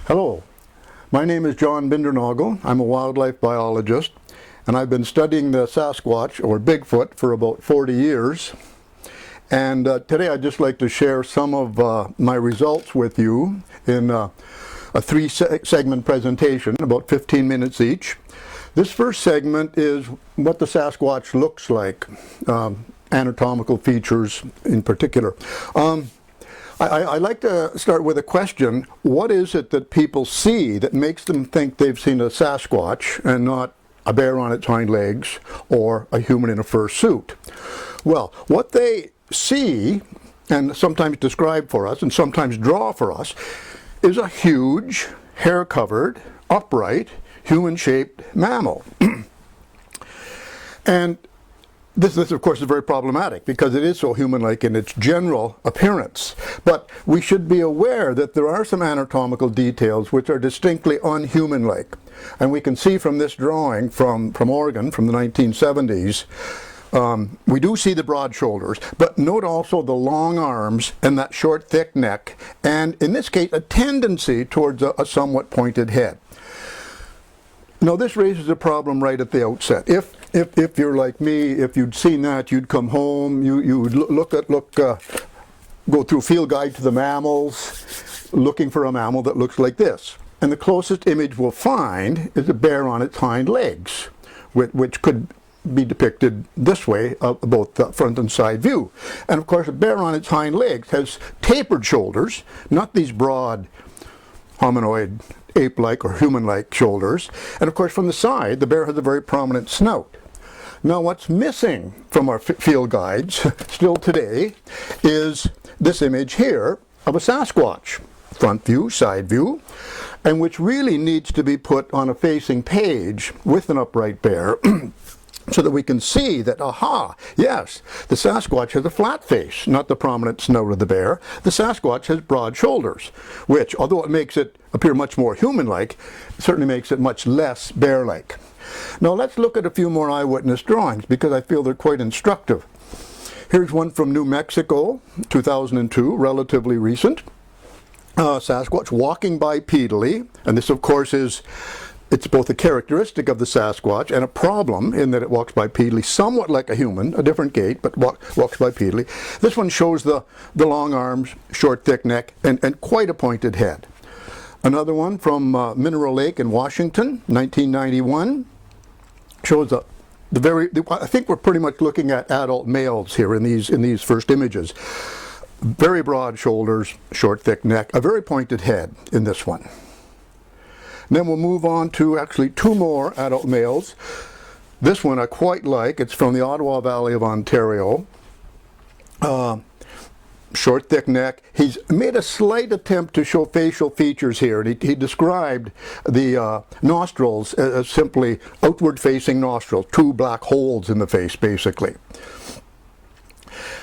Hello, my name is John Bindernagel. I'm a wildlife biologist, and I've been studying the Sasquatch, or Bigfoot, for about 40 years. And today I'd just like to share some of my results with you in a three-segment presentation, about 15 minutes each. This first segment is what the Sasquatch looks like, anatomical features in particular. I like to start with a question. What is it that people see that makes them think they've seen a Sasquatch and not a bear on its hind legs or a human in a fur suit? Well, what they see, and sometimes describe for us and sometimes draw for us, is a huge, hair-covered, upright, human-shaped mammal. And this, of course, is very problematic because it is so human-like in its general appearance. But we should be aware that there are some anatomical details which are distinctly unhuman-like. And we can see from this drawing from Oregon from the 1970s, we do see the broad shoulders, but note also the long arms and that short, thick neck, and in this case, a tendency towards a somewhat pointed head. Now, this raises a problem right at the outset. If you're like me, if you'd seen that, you'd come home, you would go through Field Guide to the Mammals, looking for a mammal that looks like this. And the closest image we'll find is a bear on its hind legs, which could be depicted this way, both the front and side view. And of course, a bear on its hind legs has tapered shoulders, not these broad hominoid, ape-like or human-like shoulders. And of course, from the side, the bear has a very prominent snout. Now, what's missing from our field guides still today is this image here of a Sasquatch, front view, side view, and which really needs to be put on a facing page with an upright bear so that we can see that, aha, yes, the Sasquatch has a flat face, not the prominent snout of the bear. The Sasquatch has broad shoulders, which, although it makes it appear much more human-like, certainly makes it much less bear-like. Now let's look at a few more eyewitness drawings because I feel they're quite instructive. Here's one from New Mexico, 2002, relatively recent. Sasquatch walking bipedally, and this of course it's both a characteristic of the Sasquatch and a problem in that it walks bipedally, somewhat like a human, a different gait, but walks bipedally. This one shows the long arms, short, thick neck, and quite a pointed head. Another one from Mineral Lake in Washington, 1991, shows I think we're pretty much looking at adult males here in these first images. Very broad shoulders, short, thick neck, a very pointed head in this one. Then we'll move on to actually two more adult males. This one I quite like. It's from the Ottawa Valley of Ontario. Short, thick neck. He's made a slight attempt to show facial features here. And he described the nostrils as simply outward-facing nostrils, two black holes in the face, basically.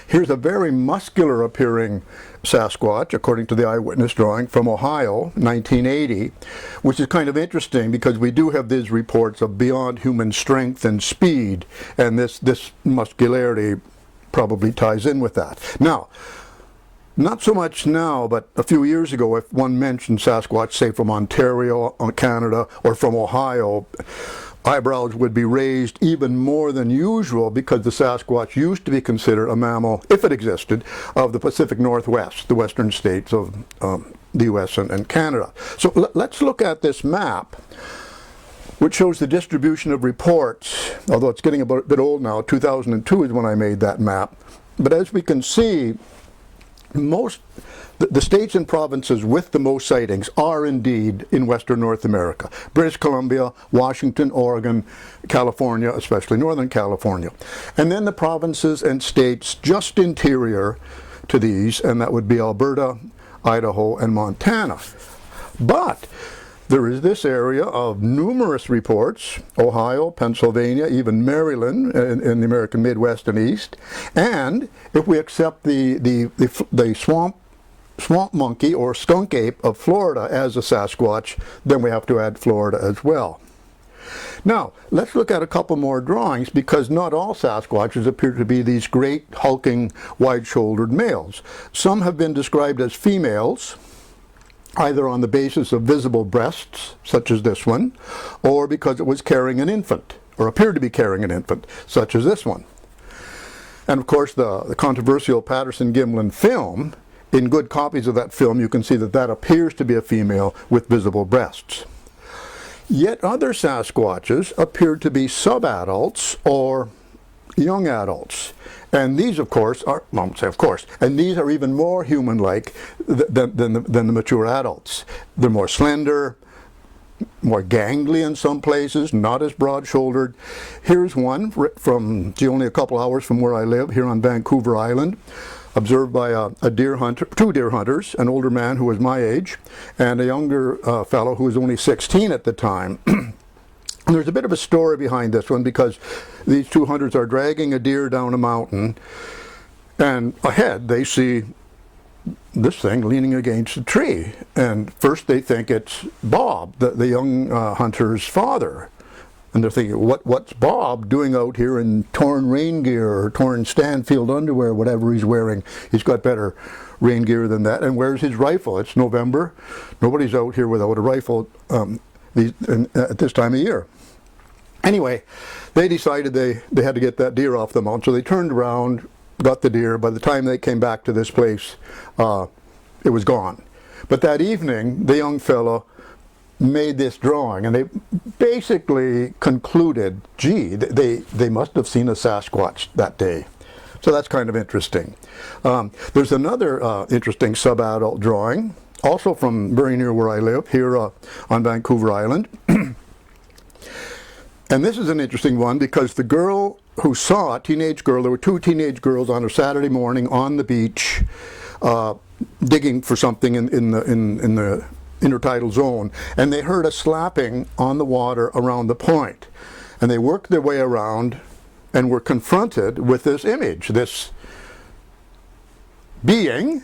Here's a very muscular-appearing Sasquatch, according to the eyewitness drawing, from Ohio, 1980, which is kind of interesting because we do have these reports of beyond human strength and speed, and this muscularity probably ties in with that. Now, not so much now, but a few years ago, if one mentioned Sasquatch, say from Ontario, Canada, or from Ohio, eyebrows would be raised even more than usual because the Sasquatch used to be considered a mammal, if it existed, of the Pacific Northwest, the western states of the US and Canada. So let's look at this map, which shows the distribution of reports, although it's getting a bit old now. 2002 is when I made that map. But as we can see, the states and provinces with the most sightings are indeed in Western North America. British Columbia, Washington, Oregon, California, especially Northern California. And then the provinces and states just interior to these, and that would be Alberta, Idaho, and Montana. But there is this area of numerous reports, Ohio, Pennsylvania, even Maryland in the American Midwest and East. And if we accept the swamp monkey or skunk ape of Florida as a Sasquatch, then we have to add Florida as well. Now, let's look at a couple more drawings because not all Sasquatches appear to be these great, hulking, wide-shouldered males. Some have been described as females, either on the basis of visible breasts, such as this one, or because it was carrying an infant, or appeared to be carrying an infant, such as this one. And of course, the controversial Patterson-Gimlin film, in good copies of that film, you can see that that appears to be a female with visible breasts. Yet other Sasquatches appeared to be subadults or young adults. And these, of course, are, well, I won't say of course, and these are even more human-like than the mature adults. They're more slender, more gangly in some places, not as broad-shouldered. Here's one from only a couple hours from where I live, here on Vancouver Island, observed by a deer hunter, two deer hunters, an older man who was my age, and a younger fellow who was only 16 at the time. And there's a bit of a story behind this one, because these two hunters are dragging a deer down a mountain, and ahead they see this thing leaning against a tree. And first they think it's Bob, the young hunter's father. And they're thinking, what's Bob doing out here in torn rain gear or torn Stanfield underwear, whatever he's wearing? He's got better rain gear than that. And where's his rifle? It's November. Nobody's out here without a rifle at this time of year. Anyway, they decided they had to get that deer off the mountain, so they turned around, got the deer. By the time they came back to this place, it was gone. But that evening, the young fellow made this drawing, and they basically concluded, gee, they must have seen a Sasquatch that day. So that's kind of interesting. There's another interesting subadult drawing, also from very near where I live, here on Vancouver Island. And this is an interesting one, because the girl who saw a teenage girl, there were two teenage girls on a Saturday morning on the beach, digging for something in the intertidal zone, and they heard a slapping on the water around the point. And they worked their way around and were confronted with this image, this being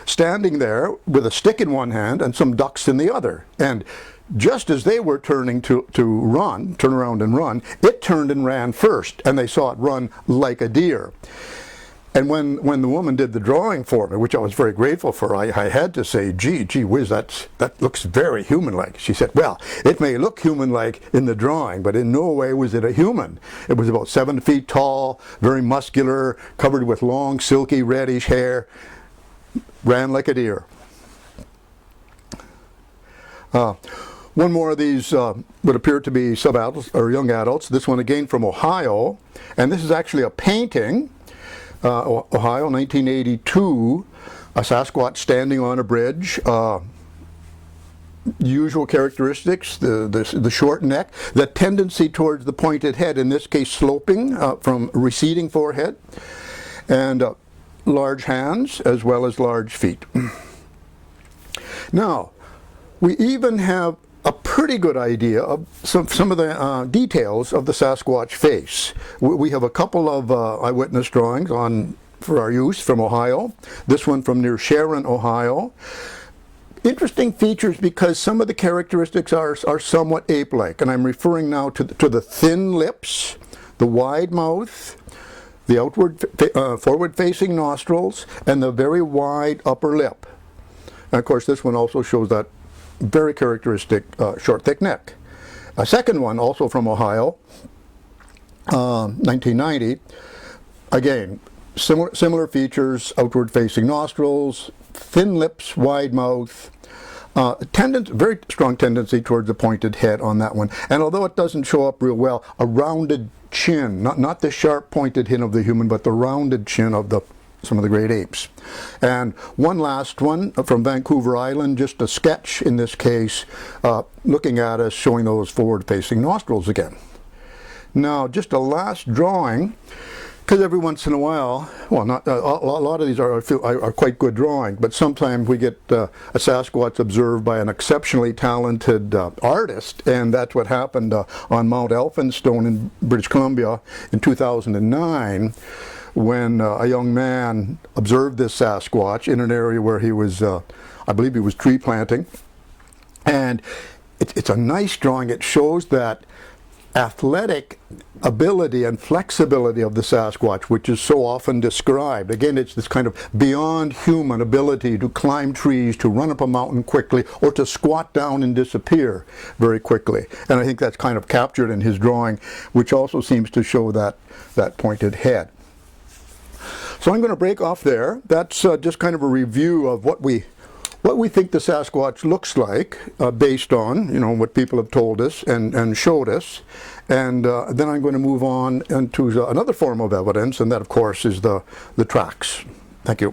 standing there with a stick in one hand and some ducks in the other. And just as they were turning to turn around and run, it turned and ran first, and they saw it run like a deer. And when the woman did the drawing for me, which I was very grateful for, I had to say, gee whiz, that looks very human-like. She said, well, it may look human-like in the drawing, but in no way was it a human. It was about 7 feet tall, very muscular, covered with long, silky, reddish hair, ran like a deer. One more of these would appear to be subadults or young adults. This one again from Ohio, and this is actually a painting. Ohio, 1982, a Sasquatch standing on a bridge. Usual characteristics: the short neck, the tendency towards the pointed head, in this case sloping from receding forehead, and large hands as well as large feet. Now, we even have a pretty good idea of some of the details of the Sasquatch face. We have a couple of eyewitness drawings for our use from Ohio. This one from near Sharon, Ohio. Interesting features, because some of the characteristics are somewhat ape-like, and I'm referring now to the thin lips, the wide mouth, the outward forward-facing nostrils, and the very wide upper lip. And of course, this one also shows that very characteristic short, thick neck. A second one, also from Ohio, 1990. Again, similar features: outward-facing nostrils, thin lips, wide mouth. Very strong tendency towards the pointed head on that one. And although it doesn't show up real well, a rounded chin, not the sharp pointed chin of the human, but the rounded chin of some of the great apes. And one last one from Vancouver Island, just a sketch in this case, looking at us, showing those forward-facing nostrils again. Now, just a last drawing, because every once in a while, well, not a lot of these are quite good drawings, but sometimes we get a Sasquatch observed by an exceptionally talented artist, and that's what happened on Mount Elphinstone in British Columbia in 2009. When a young man observed this Sasquatch in an area where he was, I believe he was tree planting. And it's a nice drawing. It shows that athletic ability and flexibility of the Sasquatch, which is so often described. Again, it's this kind of beyond human ability to climb trees, to run up a mountain quickly, or to squat down and disappear very quickly. And I think that's kind of captured in his drawing, which also seems to show that pointed head. So I'm going to break off there. That's just kind of a review of what we think the Sasquatch looks like, based on what people have told us and showed us, and then I'm going to move on into another form of evidence, and that of course is the tracks. Thank you.